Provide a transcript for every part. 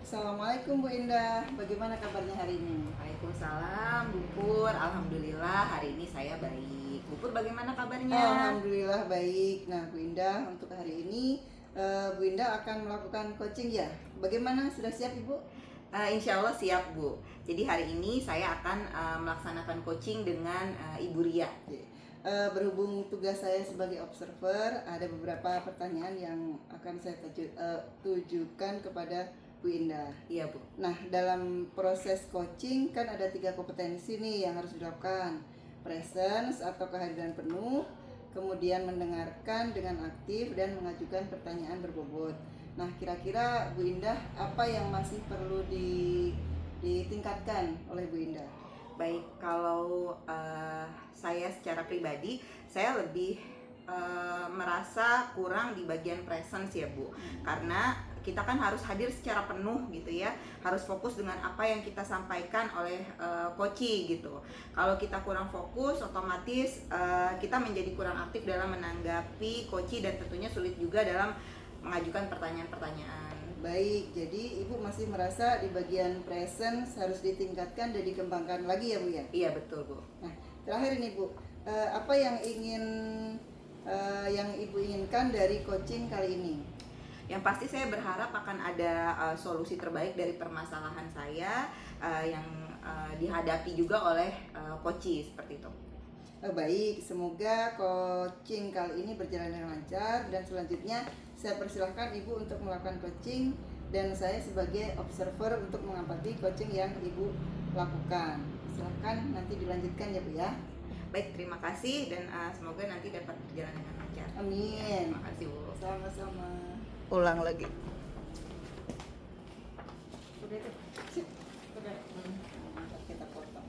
Assalamualaikum Bu Indah, bagaimana kabarnya hari ini? Waalaikumsalam, Bu Pur. Alhamdulillah hari ini saya baik. Bu Pur bagaimana kabarnya? Alhamdulillah baik. Nah Bu Indah, untuk hari ini Bu Indah akan melakukan coaching ya. Bagaimana, sudah siap Ibu? Insya Allah siap, Bu. Jadi hari ini saya akan melaksanakan coaching dengan Ibu Ria. Oke. Berhubung tugas saya sebagai observer, ada beberapa pertanyaan yang akan saya tujukan kepada Bu Indah. Iya, Bu. Nah, dalam proses coaching kan ada 3 kompetensi nih yang harus dilakukan. Presence atau kehadiran penuh, kemudian mendengarkan dengan aktif, dan mengajukan pertanyaan berbobot. Nah, kira-kira Bu Indah apa yang masih perlu ditingkatkan oleh Bu Indah? Baik, kalau saya secara pribadi, saya lebih merasa kurang di bagian presence ya, Bu. Karena kita kan harus hadir secara penuh gitu ya, harus fokus dengan apa yang kita sampaikan oleh coaching gitu. Kalau kita kurang fokus, otomatis kita menjadi kurang aktif dalam menanggapi coaching dan tentunya sulit juga dalam mengajukan pertanyaan-pertanyaan. Baik, jadi Ibu masih merasa di bagian presence harus ditingkatkan dan dikembangkan lagi ya Bu ya? Iya betul, Bu. Nah, terakhir ini Bu, apa yang Ibu inginkan dari coaching kali ini? Yang pasti saya berharap akan ada solusi terbaik dari permasalahan saya yang dihadapi juga oleh coaching seperti itu. Baik, semoga coaching kali ini berjalan dengan lancar, dan selanjutnya saya persilahkan Ibu untuk melakukan coaching dan saya sebagai observer untuk mengamati coaching yang Ibu lakukan. Silahkan nanti dilanjutkan ya Bu ya. Baik, terima kasih dan semoga nanti dapat berjalan dengan lancar. Amin. Terima kasih, Bu. Sama-sama. Ulang lagi. Udah deh. Sip. Udah. Kita potong.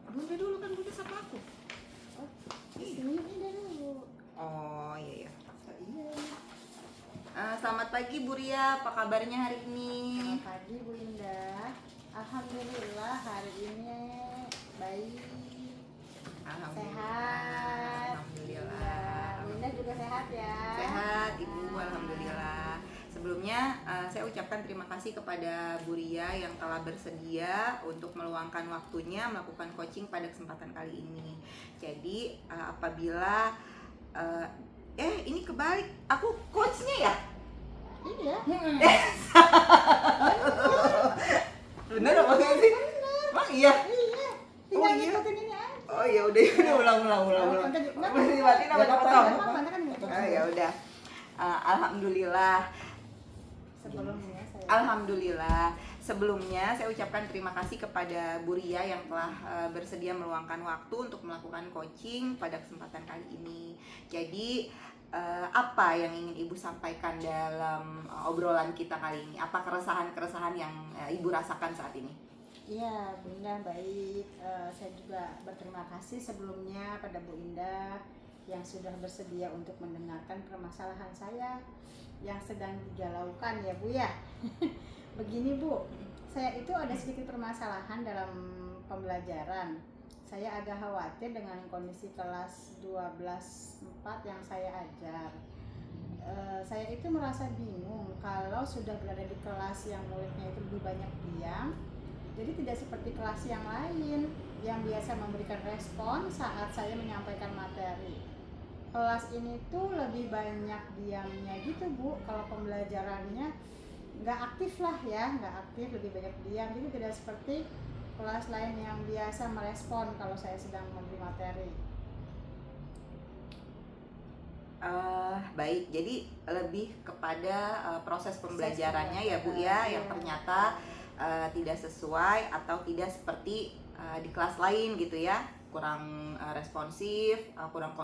Bunda dulu kan Bunda sapa aku. Ini dulu. Oh iya ya. Iya. Selamat pagi Bu Ria, apa kabarnya hari ini? Selamat pagi Bu Indah. Alhamdulillah hari ini baik, sehat. Alhamdulillah. Iya, Bu Indah juga sehat ya. Sehat Ibu, alhamdulillah. Sebelumnya saya ucapkan terima kasih kepada Bu Ria yang telah bersedia untuk meluangkan waktunya melakukan coaching pada kesempatan kali ini. Jadi apabila ini kebalik, aku coachnya ya? Iya. Bener apa sih? Emang iya? Iya. Tinggal Oh, iya. ngikutin ini aja. Oh ya udah ulang. Masih dimatiin apa Nggak dipotong? apa-apa, Nanti kan ngikutin. Oh ya udah. Alhamdulillah. Sebelumnya saya ucapkan terima kasih kepada Bu Ria yang telah bersedia meluangkan waktu untuk melakukan coaching pada kesempatan kali ini. Jadi apa yang ingin Ibu sampaikan dalam obrolan kita kali ini? Apa keresahan-keresahan yang Ibu rasakan saat ini? Iya, Bu Indah baik. Saya juga berterima kasih sebelumnya pada Bu Indah yang sudah bersedia untuk mendengarkan permasalahan saya yang sedang digalaukan ya Bu ya. Begini Bu, saya itu ada sedikit permasalahan dalam pembelajaran. Saya agak khawatir dengan kondisi kelas 12/4 yang saya ajar. Saya itu merasa bingung kalau sudah berada di kelas yang muridnya itu lebih banyak diam. Jadi tidak seperti kelas yang lain yang biasa memberikan respon saat saya menyampaikan materi. Kelas ini tuh lebih banyak diamnya gitu Bu. Kalau pembelajarannya nggak aktif lah ya, nggak aktif, lebih banyak diam. Jadi tidak seperti kelas lain yang biasa merespon kalau saya sedang memberi materi. Baik, jadi lebih kepada proses pembelajarannya ya Bu ya, yang ternyata tidak sesuai atau tidak seperti di kelas lain gitu ya, kurang responsif, kurang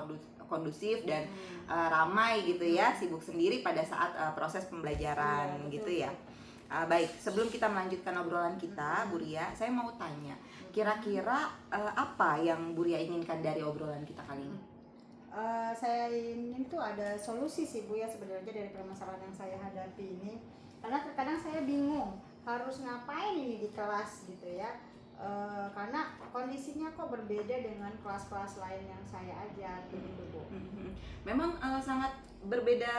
kondusif dan ramai gitu ya, sibuk sendiri pada saat proses pembelajaran Iya, gitu betul. ya. Baik, sebelum kita melanjutkan obrolan kita, Bu Ria, saya mau tanya, kira-kira apa yang Bu Ria inginkan dari obrolan kita kali ini? Saya ingin tuh ada solusi sih Bu ya sebenarnya dari permasalahan yang saya hadapi ini, karena terkadang saya bingung harus ngapain ini di kelas gitu ya. Karena kondisinya kok berbeda dengan kelas-kelas lain yang saya ajar gitu Bu. Memang sangat berbeda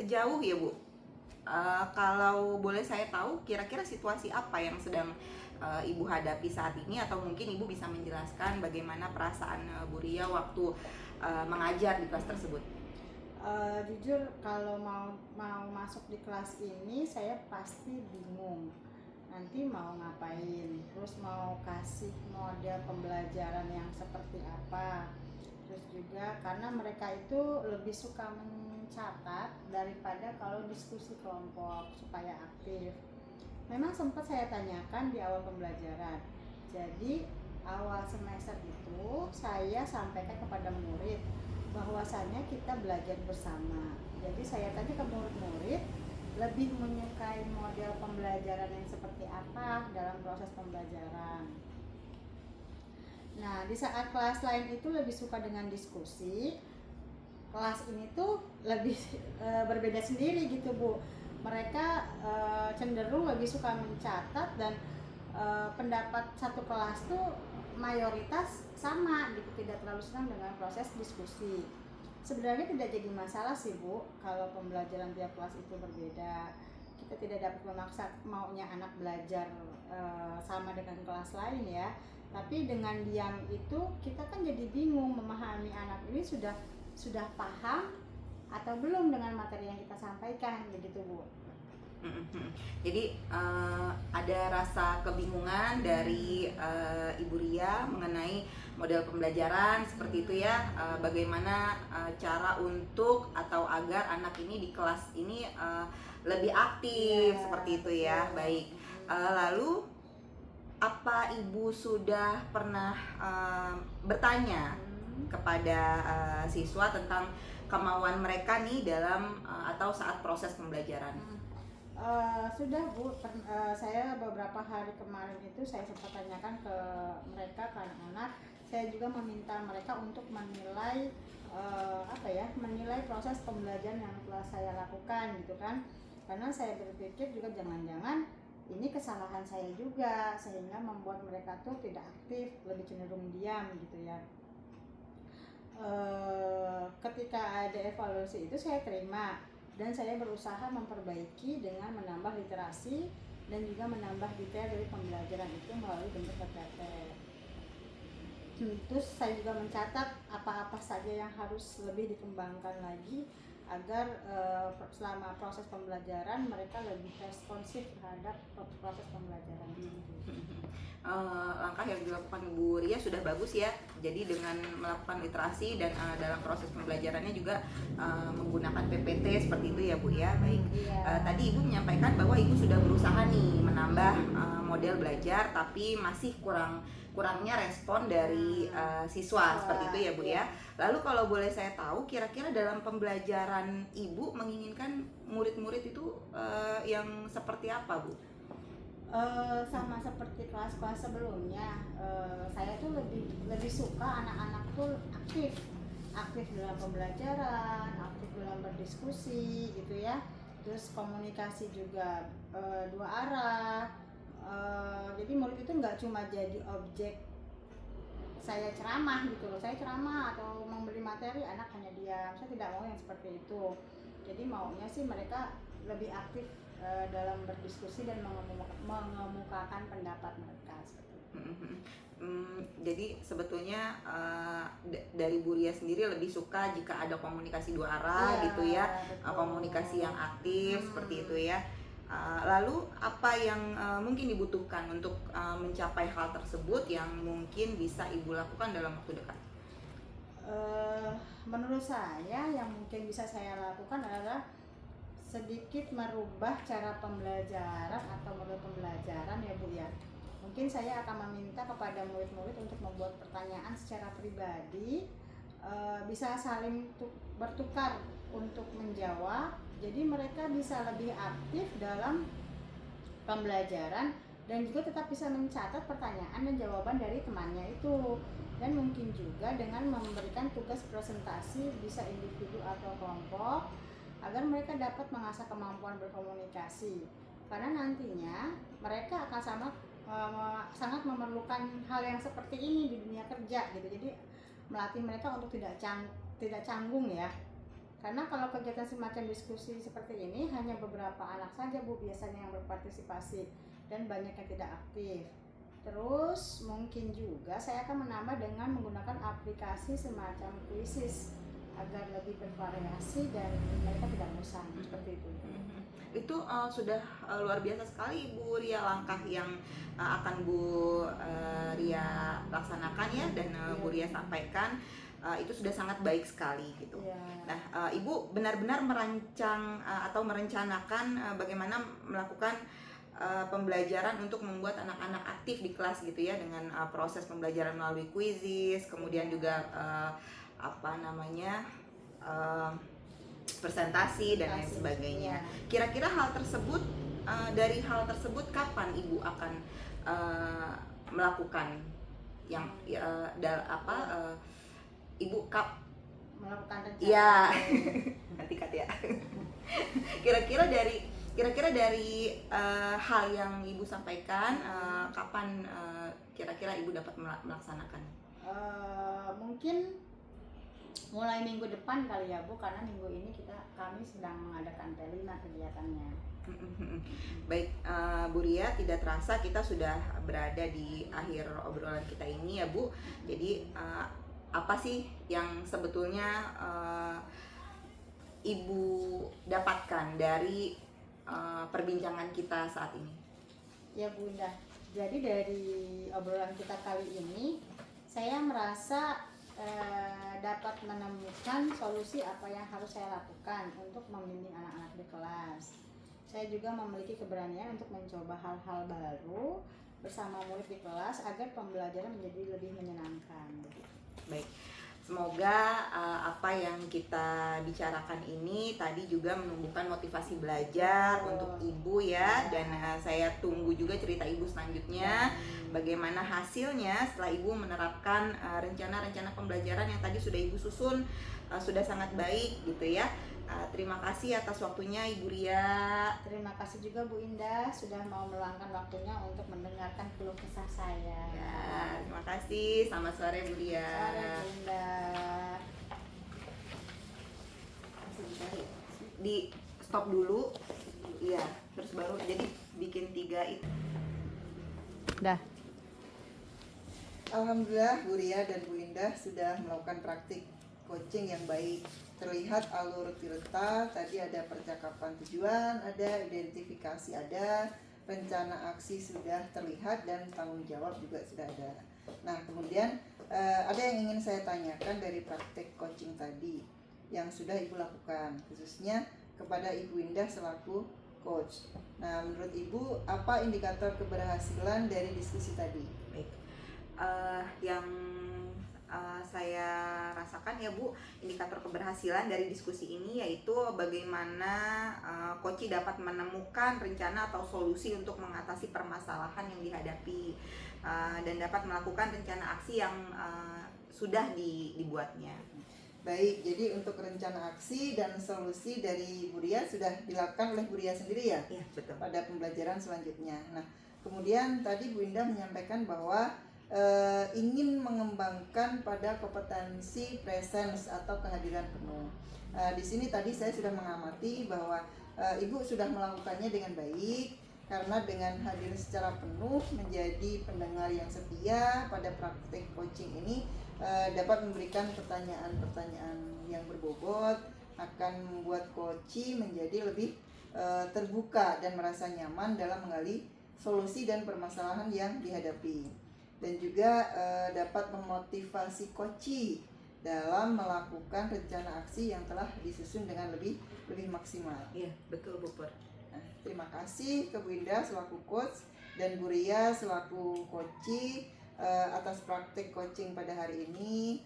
jauh ya Bu. Kalau boleh saya tahu, kira-kira situasi apa yang sedang Ibu hadapi saat ini, atau mungkin Ibu bisa menjelaskan bagaimana perasaan Bu Ria waktu mengajar di kelas tersebut? Jujur kalau mau masuk di kelas ini saya pasti bingung nanti mau ngapain, terus mau kasih model pembelajaran yang seperti apa. Terus juga karena mereka itu lebih suka mencatat daripada kalau diskusi kelompok supaya aktif. Memang sempat saya tanyakan di awal pembelajaran. Jadi awal semester itu saya sampaikan kepada murid bahwasanya kita belajar bersama. Jadi saya tanya ke murid-murid lebih menyukai model pembelajaran yang seperti apa dalam proses pembelajaran. Nah, di saat kelas lain itu lebih suka dengan diskusi, kelas ini tuh lebih berbeda sendiri gitu Bu. Mereka cenderung lebih suka mencatat dan pendapat satu kelas tuh mayoritas sama gitu, tidak terlalu senang dengan proses diskusi. Sebenarnya tidak jadi masalah sih Bu kalau pembelajaran tiap kelas itu berbeda. Kita tidak dapat memaksa maunya anak belajar sama dengan kelas lain ya. Tapi dengan diam itu kita kan jadi bingung memahami anak ini sudah paham atau belum dengan materi yang kita sampaikan begitu Bu. Jadi ada rasa kebingungan dari Ibu Ria mengenai model pembelajaran seperti itu ya, bagaimana cara untuk atau agar anak ini di kelas ini lebih aktif seperti itu ya. Baik, lalu apa Ibu sudah pernah bertanya kepada siswa tentang kemauan mereka nih dalam atau saat proses pembelajaran? Sudah Bu, saya beberapa hari kemarin itu saya sempat tanyakan ke mereka, ke anak-anak. Saya juga meminta mereka untuk menilai menilai proses pembelajaran yang telah saya lakukan gitu kan. Karena saya berpikir juga jangan-jangan ini kesalahan saya juga sehingga membuat mereka tuh tidak aktif, lebih cenderung diam gitu ya. Ketika ada evaluasi itu saya terima dan saya berusaha memperbaiki dengan menambah literasi dan juga menambah detail dari pembelajaran itu melalui bentuk PPT. Terus saya juga mencatat apa-apa saja yang harus lebih dikembangkan lagi agar selama proses pembelajaran mereka lebih responsif terhadap proses pembelajaran ini. Langkah yang dilakukan Bu Ria sudah bagus ya. Jadi dengan melakukan literasi dan dalam proses pembelajarannya juga menggunakan PPT seperti itu ya Bu ya. Baik. Tadi Ibu menyampaikan bahwa Ibu sudah berusaha nih menambah model belajar, tapi masih kurangnya respon dari siswa seperti itu ya Bu ya. Lalu kalau boleh saya tahu, kira-kira dalam pembelajaran Ibu menginginkan murid-murid itu yang seperti apa Bu? Sama seperti kelas-kelas sebelumnya, saya tuh lebih suka anak-anak tuh aktif dalam pembelajaran, aktif dalam berdiskusi gitu ya. Terus komunikasi juga dua arah. Jadi murid itu nggak cuma jadi objek saya ceramah gitu loh, saya ceramah atau memberi materi anak hanya diam. Saya tidak mau yang seperti itu. Jadi maunya sih mereka lebih aktif dalam berdiskusi dan mengemukakan pendapat mereka seperti itu. Jadi sebetulnya dari Bu Ria sendiri lebih suka jika ada komunikasi dua arah gitu ya, komunikasi yang aktif seperti itu ya. Lalu apa yang mungkin dibutuhkan untuk mencapai hal tersebut yang mungkin bisa Ibu lakukan dalam waktu dekat? Menurut saya yang mungkin bisa saya lakukan adalah sedikit merubah cara pembelajaran atau model pembelajaran ya Bu ya. Mungkin saya akan meminta kepada murid-murid untuk membuat pertanyaan secara pribadi, bisa saling bertukar untuk menjawab. Jadi mereka bisa lebih aktif dalam pembelajaran dan juga tetap bisa mencatat pertanyaan dan jawaban dari temannya itu. Dan mungkin juga dengan memberikan tugas presentasi bisa individu atau kelompok agar mereka dapat mengasah kemampuan berkomunikasi, karena nantinya mereka akan sangat memerlukan hal yang seperti ini di dunia kerja gitu. Jadi melatih mereka untuk tidak tidak canggung ya. Karena kalau kegiatan semacam diskusi seperti ini hanya beberapa anak saja Bu biasanya yang berpartisipasi dan banyak yang tidak aktif. Terus mungkin juga saya akan menambah dengan menggunakan aplikasi semacam Quizzes agar lebih bervariasi dan mereka tidak bosan seperti itu. Itu sudah luar biasa sekali Bu Ria langkah yang akan Bu Ria laksanakan ya, dan Bu Ria sampaikan. Itu sudah sangat baik sekali gitu. Nah, Ibu benar-benar merancang atau merencanakan bagaimana melakukan pembelajaran untuk membuat anak-anak aktif di kelas gitu ya, dengan proses pembelajaran melalui quizzes, kemudian juga presentasi dan lain sebagainya. Kira-kira hal tersebut, dari hal tersebut kapan Ibu akan melakukan yang Ibu Melakukan rencana. ya nanti kat ya. Kira-kira dari hal yang Ibu sampaikan, kapan kira-kira Ibu dapat melaksanakan? Mungkin mulai minggu depan kali ya Bu, karena minggu ini kami sedang mengadakan T5 kegiatannya. Baik, Bu Ria, tidak terasa kita sudah berada di akhir obrolan kita ini ya Bu. Jadi apa sih yang sebetulnya Ibu dapatkan dari perbincangan kita saat ini? Ya Bu Indah, jadi dari obrolan kita kali ini saya merasa dapat menemukan solusi apa yang harus saya lakukan untuk membimbing anak-anak di kelas. Saya juga memiliki keberanian untuk mencoba hal-hal baru bersama murid di kelas agar pembelajaran menjadi lebih menyenangkan. Baik, semoga apa yang kita bicarakan ini tadi juga menumbuhkan motivasi belajar untuk Ibu ya, dan saya tunggu juga cerita Ibu selanjutnya. Bagaimana hasilnya setelah Ibu menerapkan rencana-rencana pembelajaran yang tadi sudah Ibu susun, sudah sangat baik gitu ya. Terima kasih atas waktunya Ibu Ria. Terima kasih juga Bu Indah sudah mau meluangkan waktunya untuk mendengarkan keluh kesah saya. Ya, terima kasih. Selamat sore Bu Ria. Sore Bu Indah. Di stop dulu. Iya, terus baru jadi bikin 3 itu. Dah. Alhamdulillah Bu Ria dan Bu Indah sudah melakukan praktik coaching yang baik. Terlihat alur tirta, tadi ada percakapan tujuan, ada identifikasi, ada rencana aksi sudah terlihat, dan tanggung jawab juga sudah ada. Nah, kemudian ada yang ingin saya tanyakan dari praktik coaching tadi yang sudah Ibu lakukan, khususnya kepada Ibu Indah selaku coach. Nah, menurut Ibu apa indikator keberhasilan dari diskusi tadi? Baik, yang saya rasakan ya Bu, indikator keberhasilan dari diskusi ini yaitu bagaimana Koci dapat menemukan rencana atau solusi untuk mengatasi permasalahan yang dihadapi, dan dapat melakukan rencana aksi yang sudah dibuatnya. Baik, jadi untuk rencana aksi dan solusi dari Bu Ria sudah dilakukan oleh Bu Ria sendiri ya? Iya, betul. Pada pembelajaran selanjutnya. Nah, kemudian tadi Bu Indah menyampaikan bahwa ingin mengembangkan pada kompetensi presence atau kehadiran penuh. Di sini tadi saya sudah mengamati bahwa Ibu sudah melakukannya dengan baik, karena dengan hadir secara penuh menjadi pendengar yang setia pada praktik coaching ini dapat memberikan pertanyaan-pertanyaan yang berbobot, akan membuat coach menjadi lebih terbuka dan merasa nyaman dalam menggali solusi dan permasalahan yang dihadapi, dan juga dapat memotivasi coach dalam melakukan rencana aksi yang telah disusun dengan lebih maksimal. Iya, betul Bu Pur. Nah, terima kasih ke Bu Indah selaku coach dan Bu Ria selaku coach atas praktik coaching pada hari ini,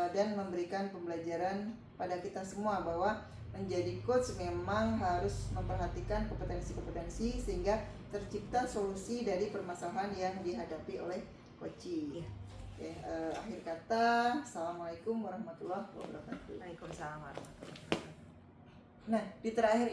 dan memberikan pembelajaran pada kita semua bahwa menjadi coach memang harus memperhatikan kompetensi-kompetensi sehingga tercipta solusi dari permasalahan yang dihadapi oleh coach. Iya. Oke, akhir kata, Assalamualaikum warahmatullahi wabarakatuh. Waalaikumsalam warahmatullahi wabarakatuh. Nah, di terakhir